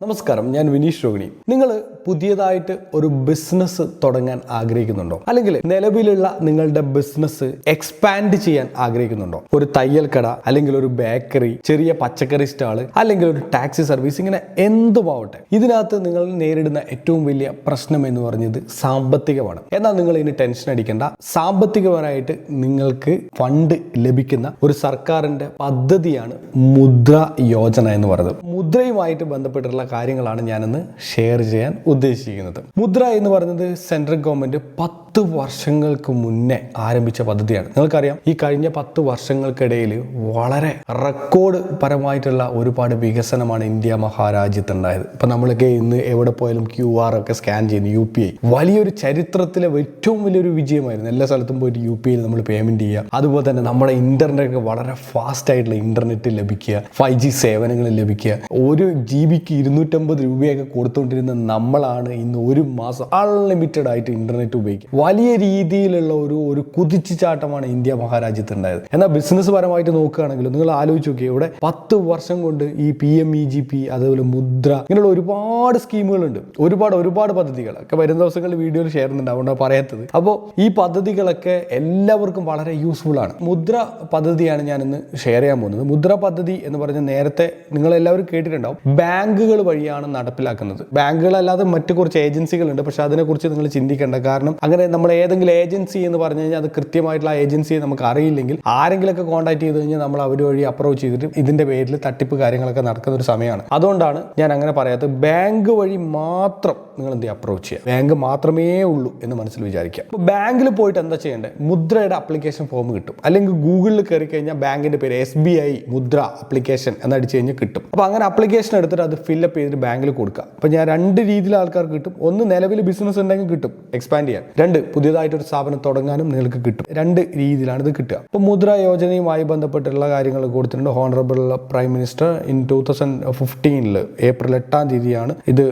നമസ്കാരം, ഞാൻ വിനീഷ് രോഹിണി. നിങ്ങൾ പുതിയതായിട്ട് ഒരു ബിസിനസ് തുടങ്ങാൻ ആഗ്രഹിക്കുന്നുണ്ടോ? അല്ലെങ്കിൽ നിലവിലുള്ള നിങ്ങളുടെ ബിസിനസ് എക്സ്പാൻഡ് ചെയ്യാൻ ആഗ്രഹിക്കുന്നുണ്ടോ? ഒരു തയ്യൽ കട, അല്ലെങ്കിൽ ഒരു ബേക്കറി, ചെറിയ പച്ചക്കറി സ്റ്റാള്, അല്ലെങ്കിൽ ഒരു ടാക്സി സർവീസ്, ഇങ്ങനെ എന്തുമാവട്ടെ. ഇതിനകത്ത് നിങ്ങൾ നേരിടുന്ന ഏറ്റവും വലിയ പ്രശ്നം എന്ന് പറഞ്ഞത് സാമ്പത്തികമാണ്. എന്നാൽ നിങ്ങൾ ഇതിന് ടെൻഷൻ അടിക്കേണ്ട. സാമ്പത്തികപരമായിട്ട് നിങ്ങൾക്ക് ഫണ്ട് ലഭിക്കുന്ന ഒരു സർക്കാരിന്റെ പദ്ധതിയാണ് മുദ്ര യോജന എന്ന് പറയുന്നത്. മുദ്രയുമായിട്ട് ബന്ധപ്പെട്ടുള്ള കാര്യങ്ങളാണ് ഞാനിന്ന് ഷെയർ ചെയ്യാൻ ഉദ്ദേശിക്കുന്നത്. മുദ്ര എന്ന് പറയുന്നത് സെൻട്രൽ ഗവൺമെന്റ് 10 വർഷങ്ങൾക്ക് മുന്നേ ആരംഭിച്ച പദ്ധതിയാണ്. നിങ്ങൾക്കറിയാം, ഈ കഴിഞ്ഞ 10 വർഷങ്ങൾക്കിടയിൽ വളരെ റെക്കോർഡ് പരമായിട്ടുള്ള ഒരുപാട് വികസനമാണ് ഇന്ത്യ മഹാരാജ്യത്തുണ്ടായത്. ഇപ്പൊ നമ്മളൊക്കെ ഇന്ന് എവിടെ പോയാലും QR ഒക്കെ സ്കാൻ ചെയ്യുന്നു. UPI വലിയൊരു ചരിത്രത്തിലെ ഏറ്റവും വലിയൊരു വിജയമായിരുന്നു. എല്ലാ സ്ഥലത്തും പോയിട്ട് UPI നമ്മൾ പേയ്മെന്റ് ചെയ്യുക. അതുപോലെ തന്നെ നമ്മുടെ ഇന്റർനെറ്റ് വളരെ ഫാസ്റ്റ് ആയിട്ടുള്ള ഇന്റർനെറ്റ് ലഭിക്കുക, 5G സേവനങ്ങൾ ലഭിക്കുക. ഒരു GB-ക്ക് 250 രൂപയൊക്കെ കൊടുത്തുകൊണ്ടിരുന്ന നമ്മളാണ് ഇന്ന് ഒരു മാസം അൺലിമിറ്റഡ് ആയിട്ട് ഇന്റർനെറ്റ് ഉപയോഗിക്കുക. വലിയ രീതിയിലുള്ള ഒരു കുതിച്ചുചാട്ടമാണ് ഇന്ത്യ മഹാരാജ്യത്ത് ഉണ്ടായത്. എന്നാൽ ബിസിനസ് പരമായിട്ട് നോക്കുകയാണെങ്കിൽ നിങ്ങൾ ആലോചിച്ച് നോക്കിയാൽ ഇവിടെ 10 വർഷം കൊണ്ട് ഈ PMEGP, അതുപോലെ മുദ്ര, ഇങ്ങനെയുള്ള ഒരുപാട് സ്കീമുകളുണ്ട്. ഒരുപാട് പദ്ധതികളൊക്കെ വരും ദിവസങ്ങളിൽ വീഡിയോയിൽ ഷെയർ ചെയ്യുന്നുണ്ട്, അതുകൊണ്ടാണ് പറയാത്തത്. അപ്പോൾ ഈ പദ്ധതികളൊക്കെ എല്ലാവർക്കും വളരെ യൂസ്ഫുൾ ആണ്. മുദ്ര പദ്ധതിയാണ് ഞാൻ ഇന്ന് ഷെയർ ചെയ്യാൻ പോകുന്നത്. മുദ്ര പദ്ധതി എന്ന് പറഞ്ഞാൽ നേരത്തെ നിങ്ങൾ എല്ലാവരും കേട്ടിട്ടുണ്ടാവും, ബാങ്കുകൾ വഴിയാണ് നടപ്പിലാക്കുന്നത്. ബാങ്കുകളല്ലാതെ മറ്റു കുറച്ച് ഏജൻസികളുണ്ട്, പക്ഷെ അതിനെക്കുറിച്ച് നിങ്ങൾ ചിന്തിക്കേണ്ട. കാരണം അങ്ങനെ നമ്മൾ ഏതെങ്കിലും ഏജൻസി എന്ന് പറഞ്ഞു കഴിഞ്ഞാൽ അത് കൃത്യമായിട്ടുള്ള ഏജൻസിയെ നമുക്ക് അറിയില്ലെങ്കിൽ ആരെങ്കിലൊക്കെ കോൺടാക്ട് ചെയ്ത് കഴിഞ്ഞാൽ നമ്മൾ അവർ വഴി അപ്രോച്ച് ചെയ്തിട്ട് ഇതിന്റെ പേരിൽ തട്ടിപ്പ് കാര്യങ്ങളൊക്കെ നടക്കുന്ന ഒരു സമയമാണ്. അതുകൊണ്ടാണ് ഞാൻ അങ്ങനെ പറയാത്തത്. ബാങ്ക് വഴി മാത്രം നിങ്ങൾ എന്ത് അപ്രോച്ച് ചെയ്യുക, ബാങ്ക് മാത്രമേ ഉള്ളൂ എന്ന് മനസ്സിൽ വിചാരിക്കുക. അപ്പോൾ ബാങ്കിൽ പോയിട്ട് എന്താ ചെയ്യേണ്ടത്? മുദ്രയുടെ അപ്ലിക്കേഷൻ ഫോം കിട്ടും. അല്ലെങ്കിൽ ഗൂഗിളിൽ കയറി കഴിഞ്ഞാൽ ബാങ്കിന്റെ പേര് SBI മുദ്ര അപ്ലിക്കേഷൻ എന്നടിച്ച് കഴിഞ്ഞാൽ കിട്ടും. അപ്പോൾ അങ്ങനെ അപ്ലിക്കേഷൻ എടുത്തിട്ട് അത് ഫില്ലപ്പ് ചെയ്തിട്ട് ബാങ്കിൽ കൊടുക്കുക. അപ്പോൾ ഞാൻ 2 രീതിയിൽ ആൾക്കാർക്ക് കിട്ടും. ഒന്ന്, നിലവിൽ ബിസിനസ് ഉണ്ടെങ്കിൽ കിട്ടും എക്സ്പാൻഡ് ചെയ്യാൻ. 2, പുതിയതായിട്ടൊരു സ്ഥാപനം തുടങ്ങാനും നിങ്ങൾക്ക് കിട്ടും. 2 രീതിയിലാണ് ഇത് കിട്ടുക. അപ്പോൾ മുദ്ര യോജനയുമായി ബന്ധപ്പെട്ടുള്ള കാര്യങ്ങൾ കൊടുത്തിട്ടുണ്ട്. Honourable prime minister in 2015 April 8-ാം തീയതിയാണ് ഇത്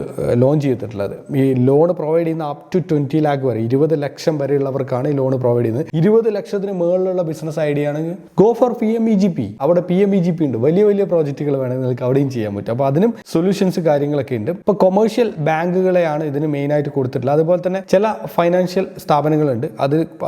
ലോഞ്ച് ചെയ്തിട്ടുള്ളത്. ഈ ലോൺ പ്രൊവൈഡ് ചെയ്യുന്ന അപ് ടു 20 lakh വരെ, 20 ലക്ഷം വരെയുള്ളവർക്കാണ് ഈ ലോൺ പ്രൊവൈഡ് ചെയ്യുന്നത്. 20 ലക്ഷത്തിന് മുകളിലുള്ള ബിസിനസ് ഐഡിയ ആണെങ്കിൽ ഗോ ഫോർ PMEGP. അവിടെ PMEGP ഉണ്ട്. വലിയ പ്രോജക്റ്റുകൾ വേണമെങ്കിൽ നിങ്ങൾക്ക് അവിടെയും ചെയ്യാൻ പറ്റും. അപ്പോൾ അതിനും സൊല്യൂഷൻസ് കാര്യങ്ങളൊക്കെ ഉണ്ട്. ഇപ്പോൾ കൊമേഴ്ഷ്യൽ ബാങ്കുകളെയാണ് ഇതിന് മെയിനായിട്ട് കൊടുത്തിട്ടുള്ളത്. അതുപോലെ തന്നെ ചില ഫൈനാൻഷ്യൽ സ്ഥാപനങ്ങളുണ്ട്.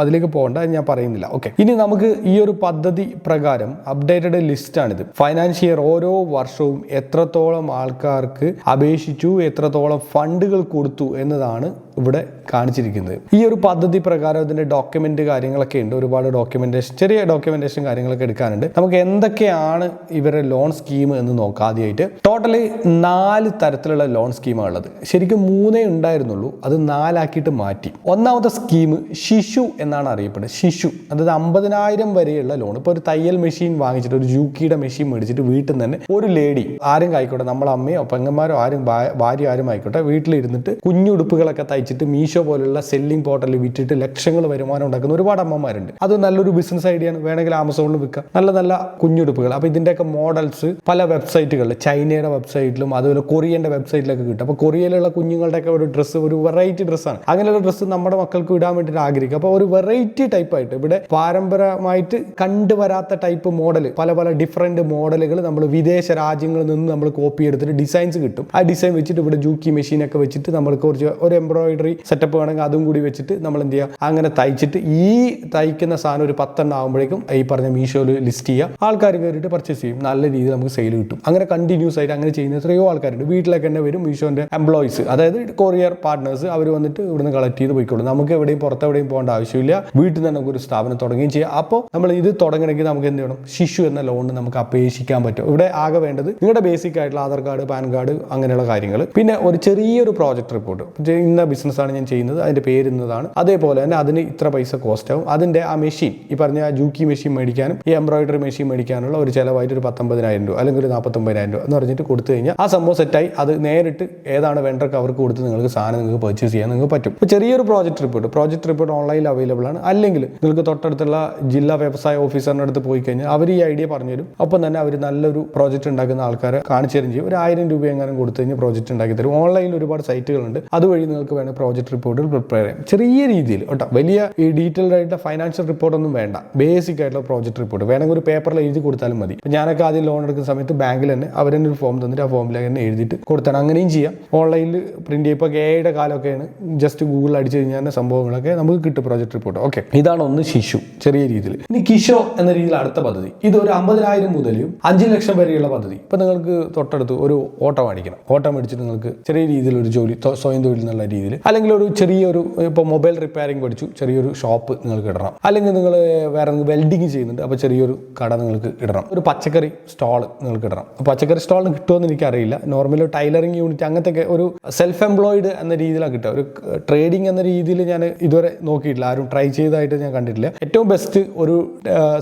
അതിലേക്ക് പോകേണ്ട, ഞാൻ പറയുന്നില്ല. ഓക്കെ, ഇനി നമുക്ക് ഈ ഒരു പദ്ധതി പ്രകാരം അപ്ഡേറ്റഡ് ലിസ്റ്റാണിത്. ഫൈനാൻഷ്യൽ ഇയർ ഓരോ വർഷവും എത്രത്തോളം ആൾക്കാർക്ക് അപേക്ഷിച്ചു, എത്രത്തോളം ഫണ്ടുകൾ കൊടുത്തു എന്നതാണ് ഇവിടെ കാണിച്ചിരിക്കുന്നത്. ഈ ഒരു പദ്ധതി പ്രകാരം ഇതിന്റെ ഡോക്യുമെന്റ് കാര്യങ്ങളൊക്കെ ഉണ്ട്. ഒരുപാട് ഡോക്യുമെന്റേഷൻ, ചെറിയ ഡോക്യുമെന്റേഷൻ കാര്യങ്ങളൊക്കെ എടുക്കാനുണ്ട്. നമുക്ക് എന്തൊക്കെയാണ് ഇവരുടെ ലോൺ സ്കീം എന്ന് നോക്കാം. ആദ്യമായിട്ട് ടോട്ടലി 4 തരത്തിലുള്ള ലോൺ സ്കീമാണ് ഉള്ളത്. ശരിക്കും 3 ഉണ്ടായിരുന്നുള്ളൂ, അത് 4 ആക്കിയിട്ട് മാറ്റി. ഒന്നാമത്തെ സ്കീം ശിശു എന്നാണ് അറിയപ്പെടുന്നത്. ശിശു അതായത് 50,000 വരെയുള്ള ലോൺ. ഇപ്പോൾ ഒരു തയ്യൽ മെഷീൻ വാങ്ങിച്ചിട്ട്, ഒരു ജൂക്കിയുടെ മെഷീൻ മേടിച്ചിട്ട് വീട്ടിൽ നിന്ന് തന്നെ ഒരു ലേഡി, ആരും ആയിക്കോട്ടെ, നമ്മളെ അമ്മയോ പെങ്ങന്മാരോ ആരും, ഭാര്യ ആരും ആയിക്കോട്ടെ, വീട്ടിലിരുന്നിട്ട് കുഞ്ഞുടുപ്പുകളൊക്കെ തയ്ച്ചിട്ട് മീഷോ പോലുള്ള സെല്ലിംഗ് പോർട്ടലിൽ വിറ്റിട്ട് ലക്ഷങ്ങൾ വരുമാനം ഉണ്ടാക്കുന്ന ഒരുപാട് അമ്മമാരുണ്ട്. അത് നല്ലൊരു ബിസിനസ് ഐഡിയ ആണ്. വേണമെങ്കിൽ ആമസോണിൽ വിൽക്കാം നല്ല കുഞ്ഞുടുപ്പുകൾ. അപ്പോൾ ഇതിന്റെയൊക്കെ മോഡൽസ് പല വെബ്സൈറ്റുകളിൽ, ചൈനയുടെ വെബ്സൈറ്റിലും അതുപോലെ കൊറിയന്റെ വെബ്സൈറ്റിലൊക്കെ കിട്ടും. അപ്പോൾ കൊറിയയിലുള്ള കുഞ്ഞുങ്ങളുടെയൊക്കെ ഒരു ഡ്രസ്സ്, ഒരു വെറൈറ്റി ഡ്രസ്സാണ്. അങ്ങനെയുള്ള ഡ്രസ്സ് നമ്മുടെ മക്കൾക്ക് ഇടാൻ വേണ്ടിയിട്ട് ആഗ്രഹിക്കും. അപ്പോൾ ഒരു വെറൈറ്റി ടൈപ്പായിട്ട് ഇവിടെ പാരമ്പര്യമായിട്ട് കണ്ടുവരാത്ത ടൈപ്പ് മോഡൽ, പല ഡിഫറെന്റ് മോഡലുകൾ നമ്മൾ വിദേശ രാജ്യങ്ങളിൽ നിന്ന് നമ്മൾ കോപ്പി എടുത്തിട്ട് ഡിസൈൻസ് കിട്ടും. ആ ഡിസൈൻ വെച്ചിട്ട് ഇവിടെ ജൂക്കി മെഷീനൊക്കെ വെച്ചിട്ട് നമ്മൾക്ക് ഒരു എംബ്രോയിഡറി സെറ്റപ്പ് വേണമെങ്കിൽ അതും കൂടി വെച്ചിട്ട് നമ്മൾ എന്ത് ചെയ്യുക, അങ്ങനെ തയ്ച്ചിട്ട് ഈ തയ്ക്കുന്ന സാധനം ഒരു 10 ആകുമ്പോഴേക്കും ഈ പറഞ്ഞ മീഷോയിൽ ലിസ്റ്റ് ചെയ്യുക. ആൾക്കാർ കയറിയിട്ട് പർച്ചേസ് ചെയ്യും. നല്ല രീതിയിൽ നമുക്ക് സെയിൽ കിട്ടും. അങ്ങനെ കണ്ടിന്യൂസ് ആയിട്ട് അങ്ങനെ ചെയ്യുന്ന എത്രയോ ആൾക്കാരുണ്ട്. വീട്ടിലൊക്കെ തന്നെ വരും മീഷോന്റെ എംപ്ലോയീസ്, അതായത് കൊറിയർ പാർട്ട്നേഴ്സ്, അവർ വന്നിട്ട് ഇവിടുന്ന് കളക്ട് ചെയ്ത് പോയിക്കോളും. നമുക്ക് എവിടെയും പുറത്തെവിടെയും പോകേണ്ട ആവശ്യമില്ല. വീട്ടിൽ നിന്ന് നമുക്ക് ഒരു സ്ഥാപനം തുടങ്ങുകയും ചെയ്യാം. അപ്പോൾ നമ്മൾ ഇത് തുടങ്ങണമെങ്കിൽ നമുക്ക് എന്ത് ചെയ്യണം? ശിശു എന്ന ലോൺ നമുക്ക് അപേക്ഷിക്കാൻ പറ്റും. ഇവിടെ ആകെ വേണ്ടത് നിങ്ങളുടെ ബേസിക് ആയിട്ടുള്ള ആധാർ കാർഡ്, പാൻ കാർഡ്, അങ്ങനെയുള്ള കാര്യങ്ങൾ, പിന്നെ ഒരു ചെറിയൊരു പ്രോജക്റ്റ് റിപ്പോർട്ട്. ഇന്ന ബിസിനസ്സാണ് ഞാൻ ചെയ്യുന്നത്, അതിന്റെ പേര് ഇന്നതാണ്, അതേപോലെ തന്നെ അതിന് ഇത്ര പൈസ കോസ്റ്റ് ആവും, അതിന്റെ ആ മെഷീൻ, ഈ പറഞ്ഞ ജൂക്കി മെഷീൻ മേടിക്കാനും ഈ എംബ്രോയിഡറി മെഷീൻ മേടിക്കാനുള്ള ഒരു ചിലവായിട്ട് ഒരു 19,000 രൂപ അല്ലെങ്കിൽ ഒരു 49,000 രൂപ എന്ന് പറഞ്ഞിട്ട് കൊടുത്തു കഴിഞ്ഞാൽ ആ സംഭവം സെറ്റായി. അത് നേരിട്ട് ഏതാണ് വെണ്ടർക്ക് അവർക്ക് കൊടുത്ത് നിങ്ങൾക്ക് സാധനം നിങ്ങൾക്ക് പർച്ചേസ് ചെയ്യാൻ നിങ്ങൾക്ക് പറ്റും. ഇപ്പോൾ ചെറിയൊരു പ്രോജക്റ്റ് റിപ്പോർട്ട് ഓൺലൈനിൽ അവൈലബിൾ ആണ്. അല്ലെങ്കിൽ നിങ്ങൾക്ക് തൊട്ടടുത്തുള്ള ജില്ലാ വ്യവസായ ഓഫീസറിന്റെ അടുത്ത് പോയി കഴിഞ്ഞാൽ അവർ ഈ ഐഡിയ പറഞ്ഞു തരും. ഒപ്പം തന്നെ അവർ നല്ലൊരു പ്രോജക്റ്റ് ഉണ്ടാക്കുന്ന ആൾക്കാരെ കാണിച്ചു തരും ചെയ്യും. ഒരു 1000 രൂപ എങ്ങനെ കൊടുത്തു കഴിഞ്ഞാൽ പ്രോജക്റ്റ് ഉണ്ടാക്കി തരും. ഓൺലൈനിൽ ഒരുപാട് സൈറ്റുകളുണ്ട്. അതുവഴി നിങ്ങൾക്ക് വേണം പ്രോജക്റ്റ് റിപ്പോർട്ടുകൾ പ്രിപ്പയർ ചെയ്യാം ചെറിയ രീതിയിൽ കേട്ടോ. വലിയ ഈ ഡീറ്റെയിൽഡ് ആയിട്ട് ഫൈനാൻഷ്യൽ റിപ്പോർട്ടൊന്നും വേണ്ട, ബേസിക് ആയിട്ടുള്ള പ്രോജക്റ്റ് റിപ്പോർട്ട് വേണമെങ്കിൽ ഒരു പേപ്പറിൽ എഴുതി കൊടുത്താലും മതി. ഞാനൊക്കെ ആദ്യം ലോൺ എടുക്കുന്ന സമയത്ത് ബാങ്കിൽ തന്നെ അവരെന്നെ ഒരു ഫോം തന്നിട്ട് ആ ഫോമിൽ തന്നെ എഴുതിയിട്ട് കൊടുത്താണ്. അങ്ങനെയും ചെയ്യാം. ഓൺലൈനിൽ പ്രിന്റ് ചെയ്യുമ്പോൾ എയുടെ കാലമൊക്കെയാണ്, ജസ്റ്റ് ഗൂഗിളിൽ അടിച്ചു കഴിഞ്ഞാൽ സംഭവങ്ങളൊക്കെ നമുക്ക് കിട്ടും പ്രോജക്റ്റ് റിപ്പോർട്ട്. ഓക്കെ, ഇതാണ് ഒന്ന് ശിശു ചെറിയ രീതിയിൽ. ഇനി കിഷോ എന്ന രീതിയിൽ അടുത്ത പദ്ധതി, ഇത് ഒരു 50,000 മുതലും 5 ലക്ഷം വരെയുള്ള പദ്ധതി. ഇപ്പൊ നിങ്ങൾക്ക് തൊട്ടടുത്ത് ഒരു ഓട്ടോ മേടിക്കണം, ഓട്ടോ മേടിച്ചിട്ട് നിങ്ങൾക്ക് ചെറിയ രീതിയിൽ ഒരു ജോലി, സ്വയം തൊഴിൽ എന്നുള്ള രീതിയിൽ, അല്ലെങ്കിൽ ഒരു ചെറിയൊരു ഇപ്പോൾ മൊബൈൽ റിപ്പയറിംഗ് പഠിച്ചു ചെറിയൊരു ഷോപ്പ് നിങ്ങൾക്ക് ഇടണം, അല്ലെങ്കിൽ നിങ്ങൾ വേറെ വെൽഡിങ് ചെയ്യുന്നുണ്ട് അപ്പോൾ ചെറിയൊരു കട നിങ്ങൾക്ക് ഇടണം, ഒരു പച്ചക്കറി സ്റ്റാൾ നിങ്ങൾക്ക് ഇടണം. പച്ചക്കറി സ്റ്റാളിന് കിട്ടുമെന്ന് എനിക്കറിയില്ല. നോർമലി ടൈലറിംഗ് യൂണിറ്റ് അങ്ങനത്തെ ഒരു സെൽഫ് എംപ്ലോയിഡ് എന്ന രീതിയിലാണ് കിട്ടുക. ഒരു ട്രേഡിംഗ് എന്ന രീതിയിൽ ഞാൻ ഇതുവരെ നോക്കിയിട്ടില്ല, ആരും ട്രൈ ചെയ്തതായിട്ട് ഞാൻ കണ്ടിട്ടില്ല. ഏറ്റവും ബെസ്റ്റ് ഒരു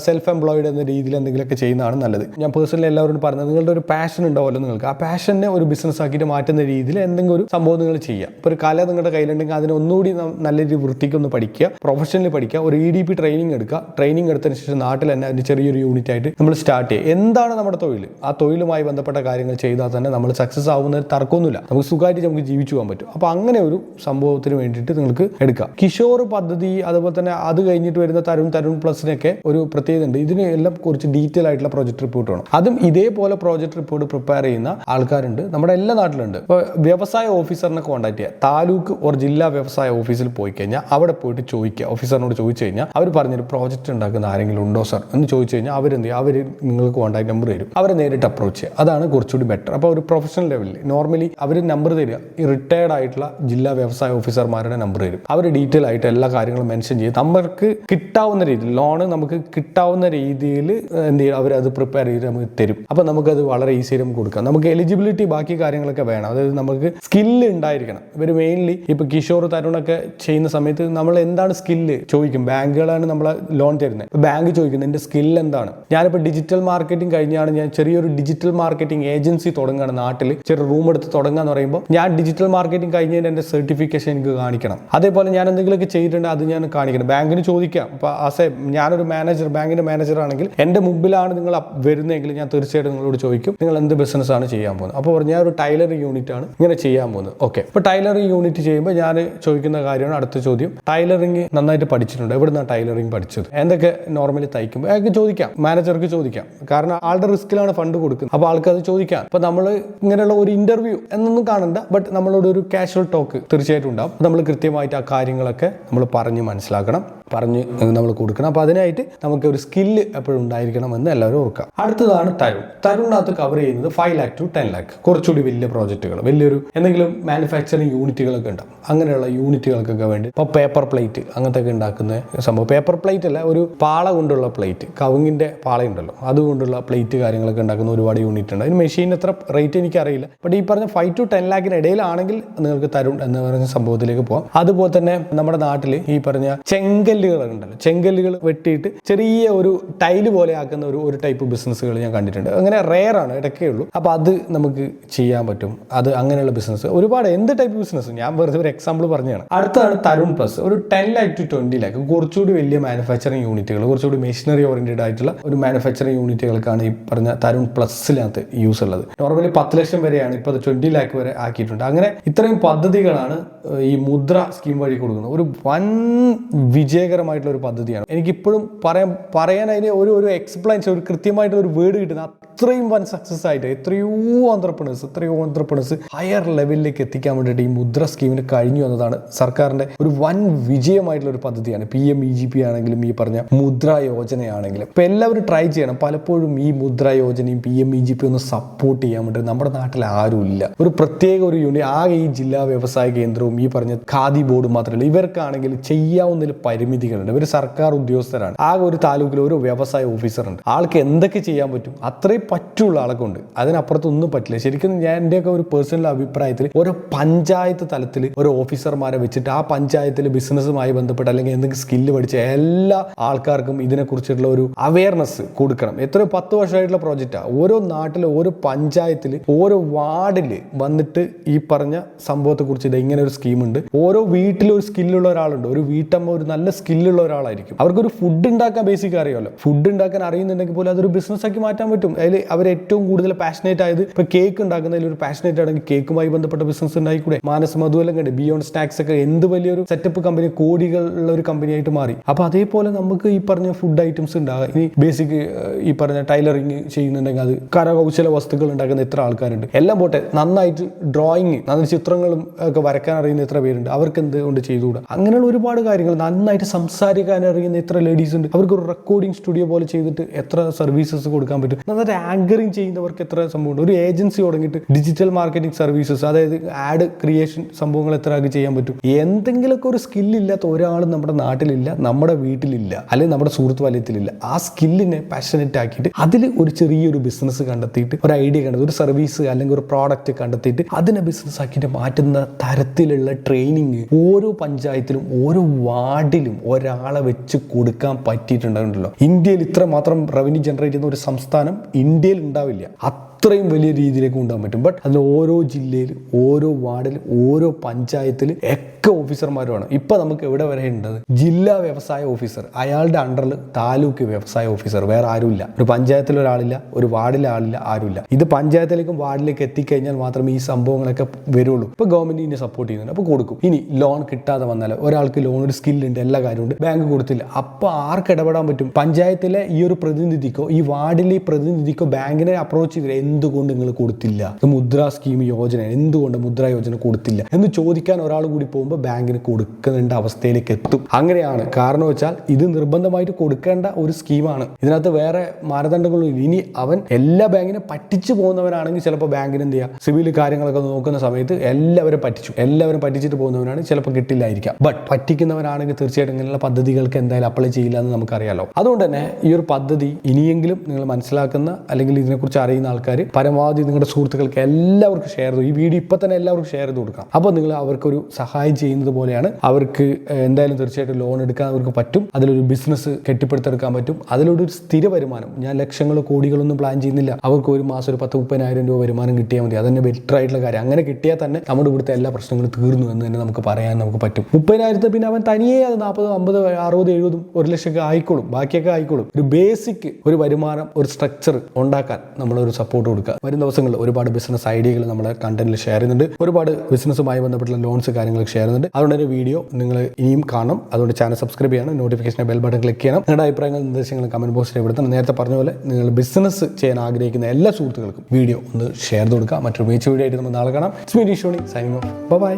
സെൽഫ് എംപ്ലോയിഡ് എന്ന രീതിയിൽ എന്തെങ്കിലുമൊക്കെ ചെയ്യുന്നതാണ് നല്ലത്. ഞാൻ പേഴ്സണലി എല്ലാവരോടും പറഞ്ഞത്, നിങ്ങളുടെ ഒരു പാഷൻ ഉണ്ടാവുമല്ലോ നിങ്ങൾക്ക്, ആ പാഷനെ ഒരു ബിസിനസ് ആക്കിയിട്ട് മാറ്റുന്ന രീതിയിൽ എന്തെങ്കിലും ഒരു സംഭവം നിങ്ങൾ ചെയ്യുക. ഇപ്പോൾ ഒരു കല നിങ്ങളുടെ കയ്യിലുണ്ടെങ്കിൽ അതിനെ ഒന്നുകൂടി നല്ല രീതിയിൽ വൃത്തിക്കൊന്ന് പഠിക്കുക, പ്രൊഫഷണലി പഠിക്കുക, ഒരു EDP ട്രെയിനിങ് എടുക്കുക. ട്രെയിനിങ് എടുത്തതിന് ശേഷം നാട്ടിൽ തന്നെ അതിൻ്റെ ചെറിയൊരു യൂണിറ്റ് ആയിട്ട് നമ്മൾ സ്റ്റാർട്ട് ചെയ്യുക. എന്താണ് നമ്മുടെ തൊഴിൽ, ആ തൊഴിലുമായി ബന്ധപ്പെട്ട കാര്യങ്ങൾ ചെയ്താൽ തന്നെ നമ്മൾ സക്സസ് ആവുന്നതിൽ തർക്കമൊന്നുമില്ല, നമുക്ക് സുഖമായിട്ട് നമുക്ക് ജീവിച്ചു പോകാൻ പറ്റും. അപ്പോൾ അങ്ങനെ ഒരു സംഭവത്തിന് വേണ്ടിയിട്ട് നിങ്ങൾക്ക് എടുക്കാം. കിഷോർ പദ്ധതി, അതുപോലെ തന്നെ അത് കഴിഞ്ഞിട്ട് വരുന്ന തരുൺ പ്ലസിനൊക്കെ ഒരു പ്രത്യേകത ഉണ്ട്. ഇതിന് എല്ലാം കുറച്ച് ഡീറ്റെയിൽ ആയിട്ടുള്ള പ്രോജക്റ്റ് റിപ്പോർട്ട് വേണം. അതും ഇതേപോലെ പ്രോജക്റ്റ് റിപ്പോർട്ട് പ്രിപ്പയർ ചെയ്യുന്ന ആൾക്കാരുണ്ട്, നമ്മുടെ എല്ലാ നാട്ടിലുണ്ട്. ഇപ്പോൾ വ്യവസായ ഓഫീസറിനെ കോൺടാക്ട് ചെയ്യുക. താലൂക്ക് or ജില്ലാ വ്യവസായ ഓഫീസിൽ പോയി കഴിഞ്ഞാൽ അവിടെ പോയിട്ട് ചോദിക്കുക, ഓഫീസറിനോട് ചോദിച്ചു കഴിഞ്ഞാൽ അവർ പറഞ്ഞൊരു പ്രോജക്റ്റ് ഉണ്ടാക്കുന്ന ആരെങ്കിലും ഉണ്ടോ സർ എന്ന് ചോദിച്ചു കഴിഞ്ഞാൽ അവരെന്ത് ചെയ്യും, അവർ നിങ്ങൾക്ക് കോൺടാക്ട് നമ്പർ തരും, അവരെ നേരിട്ട് അപ്രോച്ച് ചെയ്യുക. അതാണ് കുറച്ചുകൂടി ബെറ്റർ. അപ്പോൾ ഒരു പ്രൊഫഷണൽ ലെവലിൽ നോർമലി അവർ നമ്പർ തരിക, ഈ റിട്ടയർഡ് ആയിട്ടുള്ള ജില്ലാ വ്യവസായ ഓഫീസർമാരുടെ നമ്പർ തരും. അവർ ഡീറ്റെയിൽ ആയിട്ട് എല്ലാ കാര്യങ്ങളും മെൻഷൻ ചെയ്ത് നമുക്ക് കിട്ടാവുന്ന രീതിയിൽ ലോണ് നമുക്ക് കിട്ടാവുന്ന രീതിയിൽ എന്ത് ചെയ്യും, അവരത് പ്രിപ്പയർ ചെയ്ത് നമുക്ക് തരും. അപ്പോൾ നമുക്കത് വളരെ ഈസി നമുക്ക് കൊടുക്കാം. നമുക്ക് എലിജിബിലിറ്റി ബാക്കി കാര്യങ്ങളൊക്കെ വേണം, അതായത് നമുക്ക് സ്കില്ല് ഉണ്ടായിരിക്കണം. ഇവർ മെയിൻലി ഇപ്പോൾ കിഷോർ തരുണൊക്കെ ചെയ്യുന്ന സമയത്ത് നമ്മൾ എന്താണ് സ്കില്ല് ചോദിക്കും. ബാങ്കുകളാണ് നമ്മളെ ലോൺ തരുന്നത്. ബാങ്ക് ചോദിക്കുന്നത് എൻ്റെ സ്കില്ല് എന്താണ്. ഞാനിപ്പോൾ ഡിജിറ്റൽ മാർക്കറ്റിംഗ് കഴിഞ്ഞാണ്, ഞാൻ ചെറിയൊരു ഡിജിറ്റൽ മാർക്കറ്റിംഗ് ഏജൻസി തുടങ്ങുകയാണ് നാട്ടിൽ, ചെറിയ റൂം എടുത്ത് തുടങ്ങാന്ന് പറയുമ്പോൾ ഞാൻ ഡിജിറ്റൽ മാർക്കറ്റിംഗ് കഴിഞ്ഞതിന് എൻ്റെ സർട്ടിഫിക്കേഷൻ എനിക്ക് കാണിക്കണം. അതേപോലെ ഞാൻ എന്തെങ്കിലുമൊക്കെ ചെയ്തിട്ടുണ്ട് അത് ഞാൻ കാണിക്കണം. ബാങ്കിന് ചോദിക്കാം. ഇപ്പോൾ ഞാനൊരു മാനേജർ, ബാങ്കിൻ്റെ മാനേജർ ആണെങ്കിൽ എൻ്റെ മുമ്പിലാണ് നിങ്ങൾ വരുന്നതെങ്കിൽ ഞാൻ തീർച്ചയായിട്ടും നിങ്ങളോട് ചോദിക്കും നിങ്ങൾ എന്ത് ബിസിനസ്സാണ് ചെയ്യാൻ പോകുന്നത്. അപ്പോൾ ഞാൻ ഒരു ടൈലറിംഗ് യൂണിറ്റ് ആണ് ഇങ്ങനെ ചെയ്യാൻ പോകുന്നത്. ഓക്കെ, ഇപ്പോൾ ടൈലറിംഗ് യൂണിറ്റ് ചെയ്യുമ്പോൾ ഞാൻ ചോദിക്കുന്ന കാര്യമാണ് അടുത്ത ചോദ്യം, ടൈലറിംഗ് നന്നായിട്ട് പഠിച്ചിട്ടുണ്ട്, എവിടുന്നാണ് ടൈലറിംഗ് പഠിച്ചത്, എന്തൊക്കെ നോർമലി തയ്ക്കുമ്പോൾ അയാൾക്ക് ചോദിക്കാം, മാനേജർക്ക് ചോദിക്കാം. കാരണം ആളുടെ റിസ്കിലാണ് ഫണ്ട് കൊടുക്കുന്നത്, അപ്പോൾ ആൾക്ക് അത് ചോദിക്കാം. അപ്പോൾ നമ്മൾ ഇങ്ങനെയുള്ള ഒരു ഇന്റർവ്യൂ എന്നൊന്നും കാണണ്ട, ബട്ട് നമ്മളോട് ഒരു കാഷ്വൽ ടോക്ക് തീർച്ചയായിട്ടും ഉണ്ടാവും. നമ്മൾ കൃത്യമായിട്ട് ആ കാര്യങ്ങളൊക്കെ നമ്മൾ പറഞ്ഞ് മനസ്സിലാക്കണം, പറഞ്ഞ് നമ്മൾ കൊടുക്കണം. അപ്പോൾ അതിനായിട്ട് നമുക്ക് ഒരു സ്കില്ല് എപ്പോഴും ഉണ്ടായിരിക്കണം എന്ന് എല്ലാവരും ഓർക്കുക. അടുത്തതാണ് തരുണിനകത്ത് കവർ ചെയ്യുന്നത് 5 lakh to 10 lakh കുറച്ചുകൂടി വലിയ പ്രോജക്റ്റുകൾ, വലിയൊരു എന്തെങ്കിലും മാനുഫാക്ചറിങ് യൂണിറ്റുകളൊക്കെ ഉണ്ടാവും. അങ്ങനെയുള്ള യൂണിറ്റുകൾക്കൊക്കെ വേണ്ടി ഇപ്പോൾ പേപ്പർ പ്ലേറ്റ് അങ്ങനത്തെ ഒക്കെ ഉണ്ടാക്കുന്ന സംഭവം, പേപ്പർ പ്ലേറ്റ് അല്ല, ഒരു പാള കൊണ്ടുള്ള പ്ലേറ്റ്, കവുങ്ങിൻ്റെ പാളയുണ്ടല്ലോ അതുകൊണ്ടുള്ള പ്ലേറ്റ് കാര്യങ്ങളൊക്കെ ഉണ്ടാക്കുന്ന ഒരുപാട് യൂണിറ്റ് ഉണ്ട്. അതിന് മെഷീൻ എത്ര റേറ്റ് എനിക്കറിയില്ല, ബട്ട് ഈ പറഞ്ഞ 5 to 10 lakh ഇടയിലാണെങ്കിൽ നിങ്ങൾക്ക് തരുൺ എന്ന് പറഞ്ഞ സംഭവത്തിലേക്ക് പോകാം. അതുപോലെ തന്നെ നമ്മുടെ നാട്ടിൽ ഈ പറഞ്ഞ ചെങ്കല്ലുകളുണ്ടല്ലോ, ചെങ്കല്ലുകൾ വെട്ടിയിട്ട് ചെറിയ ഒരു ടൈല് പോലെ ആക്കുന്ന ഒരു ടൈപ്പ് ബിസിനസ്സുകൾ ഞാൻ കണ്ടിട്ടുണ്ട്. അങ്ങനെ റെയർ ആണ്, ഇടയ്ക്കേ ഉള്ളൂ. അപ്പോൾ അത് നമുക്ക് ചെയ്യാൻ പറ്റും. അത് അങ്ങനെയുള്ള ബിസിനസ് ഒരുപാട്, എന്ത് ടൈപ്പ് ബിസിനസ് ഞാൻ വെറുതെ ഒരു എക്സാമ്പിൾ പറഞ്ഞതാണ്. അടുത്താണ് തരുൺ പ്ലസ്, ഒരു 10 lakh to 20 lakh കുറച്ചുകൂടി വലിയ മാനുഫാക്ചറിങ് യൂണിറ്റുകൾ, കുറച്ചുകൂടി മെഷീനറി ഓറിയന്റഡ് ആയിട്ടുള്ള ഒരു മാനുഫാക്ചറിങ് യൂണിറ്റുകൾക്കാണ് ഈ പറഞ്ഞ തരുൺ പ്ലസിനകത്ത് യൂസ് ഉള്ളത്. നോർമലി 10 ലക്ഷം വരെയാണ്, ഇപ്പോൾ 20 lakh വരെ ആക്കിയിട്ടുണ്ട്. അങ്ങനെ ഇത്രയും പദ്ധതികളാണ് ഈ മുദ്ര സ്കീം വഴി കൊടുക്കുന്നത്. ഒരു വൻ വിജയകരമായിട്ടുള്ള ഒരു പദ്ധതിയാണ്. എനിക്കിപ്പോഴും പറയാൻ അതിന് ഒരു എക്സ്പ്ലെയിൻ ഒരു കൃത്യമായിട്ടുള്ള ഒരു വേർഡ് കിട്ടുന്ന അത്രയും വൻ സക്സസ് ആയിട്ട് എത്രയോ ഓൺട്രപ്രണേഴ്സ് ഹയർ ലെവലിലേക്ക് എത്തിക്കാൻ വേണ്ടിയിട്ട് ഈ മുദ്ര സ്കീമിന് കഴിഞ്ഞു എന്നതാണ് സർക്കാരിന്റെ ഒരു വൻ വിജയമായിട്ടുള്ള ഒരു പദ്ധതിയാണ്. PMEGP ആണെങ്കിലും ഈ പറഞ്ഞ മുദ്ര യോജനയാണെങ്കിലും ഇപ്പൊ എല്ലാവരും ട്രൈ ചെയ്യണം. പലപ്പോഴും ഈ മുദ്ര യോജനയും PMEGP ഒന്ന് സപ്പോർട്ട് ചെയ്യാൻ വേണ്ടി നമ്മുടെ നാട്ടിൽ ആരും ഇല്ല. ഒരു പ്രത്യേക ഒരു യൂണിറ്റ് ആകെ ഈ ജില്ലാ വ്യവസായ കേന്ദ്രവും ഈ പറഞ്ഞ ഖാദി ബോർഡും മാത്രമല്ല, ഇവർക്കാണെങ്കിൽ ചെയ്യാവുന്നതിൽ പരിമിതികളുണ്ട്. ഇവർ സർക്കാർ ഉദ്യോഗസ്ഥരാണ്. ആകെ ഒരു താലൂക്കിൽ ഒരു വ്യവസായ ഓഫീസറുണ്ട്. ആൾക്ക് എന്തൊക്കെ ചെയ്യാൻ പറ്റും അത്രയും പറ്റുള്ള ആൾക്കുണ്ട്, അതിനപ്പുറത്തൊന്നും പറ്റില്ല. ശരിക്കും ഞാൻ എൻ്റെയൊക്കെ ഒരു പേഴ്സണൽ അഭിപ്രായത്തിൽ ഓരോ പഞ്ചായത്ത് തലത്തിൽ ഓരോ ഓഫീസർമാരെ വെച്ചിട്ട് ആ പഞ്ചായത്തിൽ ബിസിനസ്സുമായി ബന്ധപ്പെട്ട് അല്ലെങ്കിൽ എന്തെങ്കിലും സ്കില്ല് പഠിച്ച എല്ലാ ആൾക്കാർക്കും ഇതിനെക്കുറിച്ചുള്ള ഒരു അവയർനെസ് കൊടുക്കണം. എത്രയോ 10 വർഷമായിട്ടുള്ള പ്രോജക്റ്റാണ്. ഓരോ നാട്ടിൽ ഓരോ പഞ്ചായത്തിൽ ഓരോ വാർഡിൽ വന്നിട്ട് ഈ പറഞ്ഞ സംഭവത്തെക്കുറിച്ച് ഇത് ഇങ്ങനെ ഒരു സ്കീമുണ്ട്. ഓരോ വീട്ടിലും ഒരു സ്കില്ലുള്ള ഒരാളുണ്ട്. ഒരു വീട്ടമ്മ ഒരു നല്ല സ്കില്ലുള്ള ഒരാളായിരിക്കും. അവർക്കൊരു ഫുഡ് ഉണ്ടാക്കാൻ ബേസിക് അറിയാമല്ലോ. ഫുഡ് ഉണ്ടാക്കാൻ അറിയുന്നുണ്ടെങ്കിൽ പോലും അതൊരു ബിസിനസ് ആക്കി മാറ്റാൻ പറ്റും. അതിൽ അതിൽ അവർ ഏറ്റവും കൂടുതൽ പാഷനേറ്റ് ആയത് ഇപ്പോൾ കേക്ക് ഉണ്ടാക്കുന്നതിൽ ഒരു പാഷനേറ്റ് ആണെങ്കിൽ കേക്കുമായി ബന്ധപ്പെട്ട ബിസിനസ് ഉണ്ടായിക്കൂടെ. മാനസ് മധുവെല്ലാം കണ്ട് ബിയോണ്ട് സ്നാക്സ് ഒക്കെ എന്ത് വലിയൊരു സെറ്റപ്പ് കമ്പനി, കോടികളുള്ള ഒരു കമ്പനിയായിട്ട് മാറി. അപ്പോൾ അതേപോലെ നമുക്ക് ഈ പറഞ്ഞ ഫുഡ് ഐറ്റംസ് ഉണ്ടാകുക. ഇനി ബേസിക് ഈ പറഞ്ഞ ടൈലറിങ് ചെയ്യുന്നുണ്ടെങ്കിൽ അത് കരകൗശല വസ്തുക്കൾ ഉണ്ടാക്കുന്ന എത്ര ആൾക്കാരുണ്ട്. എല്ലാം പോട്ടെ, നന്നായിട്ട് ഡ്രോയിങ്, നന്നായി ചിത്രങ്ങളും ഒക്കെ വരയ്ക്കാൻ അറിയുന്ന എത്ര പേരുണ്ട്, അവർക്ക് എന്തുകൊണ്ട് ചെയ്തുകൂടാ. അങ്ങനെയുള്ള ഒരുപാട് കാര്യങ്ങൾ. നന്നായിട്ട് സംസാരിക്കാൻ അറിയുന്ന എത്ര ലേഡീസ് ഉണ്ട്, അവർക്ക് ഒരു റെക്കോർഡിംഗ് സ്റ്റുഡിയോ പോലെ ചെയ്തിട്ട് എത്ര സർവീസസ് കൊടുക്കാൻ പറ്റും. നന്നായിട്ട് ആങ്കറിങ് ചെയ്യുന്നവർക്ക് എത്ര സംഭവമുണ്ട്. ഒരു ഏജൻസി തുടങ്ങിയിട്ട് ഡിജിറ്റൽ മാർക്കറ്റിംഗ് സർവീസസ്, അതായത് ആഡ് ക്രിയേഷൻ സംഭവങ്ങൾ എത്ര ആൾക്ക് ചെയ്യാൻ പറ്റും. എന്തെങ്കിലുമൊക്കെ ഒരു സ്കില്ലില്ലാത്ത ഒരാളും നമ്മുടെ നാട്ടിലില്ല, നമ്മുടെ വീട്ടിലില്ല, അല്ലെങ്കിൽ നമ്മുടെ സുഹൃത്ത് വലയത്തിലില്ല. ആ സ്കില്ലിനെ പാഷനറ്റ് ആക്കിയിട്ട് അതിൽ ഒരു ചെറിയൊരു ബിസിനസ് കണ്ടെത്തിയിട്ട്, ഒരു ഐഡിയ കണ്ടെത്തി, ഒരു സർവീസ് അല്ലെങ്കിൽ ഒരു പ്രോഡക്റ്റ് കണ്ടെത്തിയിട്ട് അതിനെ ബിസിനസ് ആക്കിയിട്ട് മാറ്റുന്ന തരത്തിലുള്ള ട്രെയിനിങ് ഓരോ പഞ്ചായത്തിലും ഓരോ വാർഡിലും ഒരാളെ വെച്ച് കൊടുക്കാൻ പറ്റിയിട്ടുണ്ടല്ലോ. ഇന്ത്യയിൽ ഇത്ര മാത്രം റവന്യൂ ജനറേറ്റ് ചെയ്യുന്ന ഒരു സംസ്ഥാനം ഇന്ത്യയിൽ ഉണ്ടാവില്ല. അത്രയും വലിയ രീതിയിലേക്ക് കൊണ്ടുപോകാൻ പറ്റും. ബട്ട് അതിൽ ഓരോ ജില്ലയിൽ, ഓരോ വാർഡിൽ, ഓരോ പഞ്ചായത്തിൽ ഒക്കെ ഓഫീസർമാരുമാണ്. ഇപ്പം നമുക്ക് എവിടെ വരെ ഉണ്ടത്? ജില്ലാ വ്യവസായ ഓഫീസർ, അയാളുടെ അണ്ടറിൽ താലൂക്ക് വ്യവസായ ഓഫീസർ, വേറെ ആരുമില്ല. ഒരു പഞ്ചായത്തിൽ ഒരാളില്ല, ഒരു വാർഡിലെ ആളില്ല, ആരുമില്ല. ഇത് പഞ്ചായത്തിലേക്കും വാർഡിലേക്ക് എത്തിക്കഴിഞ്ഞാൽ മാത്രമേ ഈ സംഭവങ്ങളൊക്കെ വരുള്ളൂ. ഇപ്പോൾ ഗവൺമെന്റ് ഇതിനെ സപ്പോർട്ട് ചെയ്യുന്നുണ്ട്, അപ്പോൾ കൊടുക്കും. ഇനി ലോൺ കിട്ടാതെ വന്നാൽ, ഒരാൾക്ക് ലോൺ, ഒരു സ്കില്ലുണ്ട്, എല്ലാ കാര്യമുണ്ട്, ബാങ്ക് കൊടുത്തില്ല, അപ്പോൾ ആർക്ക് ഇടപെടാൻ പറ്റും? പഞ്ചായത്തിലെ ഈ ഒരു പ്രതിനിധിക്കോ ഈ വാർഡിലെ ഈ പ്രതിനിധിക്കോ ബാങ്കിനെ അപ്രോച്ച് ചെയ്തില്ല. എന്തുകൊണ്ട് നിങ്ങൾ കൊടുത്തില്ല? മുദ്ര സ്കീം യോജന, എന്തുകൊണ്ട് മുദ്ര യോജന കൊടുത്തില്ല എന്ന് ചോദിക്കാൻ ഒരാൾ കൂടി പോകുമ്പോൾ ബാങ്കിന് കൊടുക്കേണ്ട അവസ്ഥയിലേക്ക് എത്തും. അങ്ങനെയാണ്. കാരണം വെച്ചാൽ ഇത് നിർബന്ധമായിട്ട് കൊടുക്കേണ്ട ഒരു സ്കീമാണ്. ഇതിനകത്ത് വേറെ മാനദണ്ഡങ്ങളും. ഇനി അവൻ എല്ലാ ബാങ്കിനെ പറ്റിച്ചു പോകുന്നവനാണെങ്കിൽ ചിലപ്പോൾ ബാങ്കിന് എന്ത് ചെയ്യുക, സിവിൽ കാര്യങ്ങളൊക്കെ നോക്കുന്ന സമയത്ത് എല്ലാവരും പറ്റിച്ചിട്ട് പോകുന്നവനാണ്, ചിലപ്പോൾ കിട്ടില്ലായിരിക്കാം. ബട്ട് പറ്റിക്കുന്നവനാണെങ്കിൽ തീർച്ചയായിട്ടും ഇങ്ങനെയുള്ള പദ്ധതികൾക്ക് എന്തായാലും അപ്ലൈ ചെയ്യില്ല എന്ന് നമുക്കറിയാലോ. അതുകൊണ്ട് തന്നെ ഈ ഒരു പദ്ധതി ഇനിയെങ്കിലും നിങ്ങൾ മനസ്സിലാക്കുന്ന അല്ലെങ്കിൽ ഇതിനെക്കുറിച്ച് അറിയുന്ന ആൾക്കാർ പരമാവധി നിങ്ങളുടെ സുഹൃത്തുക്കൾക്ക് എല്ലാവർക്കും ഷെയർ ചെയ്തു. ഈ വീഡിയോ ഇപ്പം തന്നെ എല്ലാവർക്കും ഷെയർ ചെയ്ത് കൊടുക്കാം. അപ്പോൾ നിങ്ങൾ അവർക്കൊരു സഹായം ചെയ്യുന്നത് പോലെയാണ്. അവർക്ക് എന്തായാലും തീർച്ചയായിട്ടും ലോൺ എടുക്കാൻ അവർക്ക് പറ്റും. അതിലൊരു ബിസിനസ് കെട്ടിപ്പടുത്തെടുക്കാൻ പറ്റും. അതിലൊരു സ്ഥിര വരുമാനം. ഞാൻ ലക്ഷങ്ങളോ കോടികളൊന്നും പ്ലാൻ ചെയ്യുന്നില്ല. അവർക്ക് ഒരു മാസം ഒരു 10-30,000 രൂപ വരുമാനം കിട്ടിയാൽ മതി. അതന്നെ ബെറ്റർ ആയിട്ടുള്ള കാര്യം. അങ്ങനെ കിട്ടിയാൽ തന്നെ നമ്മുടെ ഇവിടുത്തെ എല്ലാ പ്രശ്നങ്ങളും തീർന്നു എന്ന് തന്നെ നമുക്ക് പറയാൻ നമുക്ക് പറ്റും. 30,000 പിന്നെ അവൻ തനിയെ അത് 40, 50, 60, 70, 1 ലക്ഷം ആയിക്കോളും, ബാക്കിയൊക്കെ ആയിക്കോളും. ഒരു ബേസിക് ഒരു വരുമാനം, ഒരു സ്ട്രക്ചർ ഉണ്ടാക്കാൻ നമ്മളൊരു സപ്പോർട്ട് കൊടുക്കുക. വരും ദിവസങ്ങളിൽ ഒരുപാട് ബിസിനസ് ഐഡിയകൾ നമ്മുടെ കണ്ടന്റിൽ ഷെയർ ചെയ്യുന്നുണ്ട്. ഒരുപാട് ബിസിനസ്സുമായി ബന്ധപ്പെട്ടുള്ള ലോൺസ് കാര്യങ്ങൾ ഷെയർ ചെയ്യുന്നുണ്ട്. അതുകൊണ്ട് ഒരു വീഡിയോ നിങ്ങൾ ഇനിയും കാണണം. അതുകൊണ്ട് ചാനൽ സബ്സ്ക്രൈബ് ചെയ്യണം, നോട്ടിഫിക്കേഷൻ ബെൽ ബട്ടൺ ക്ലിക്ക് ചെയ്യണം. നിങ്ങളുടെ അഭിപ്രായങ്ങളും നിർദ്ദേശങ്ങളും കമന്റ് ബോക്സിൽ എവിടുത്തെ. നേരത്തെ പറഞ്ഞ പോലെ നിങ്ങൾ ബിസിനസ് ചെയ്യാൻ ആഗ്രഹിക്കുന്ന എല്ലാ സുഹൃത്തുക്കൾക്കും വീഡിയോ ഒന്ന് ഷെയർ ചെയ്ത് കൊടുക്കുക. മറ്റൊരു മികച്ച വീഡിയോ ആയിട്ട് നമ്മൾ നാളെ കാണാം. It's me Shoni signing off. By.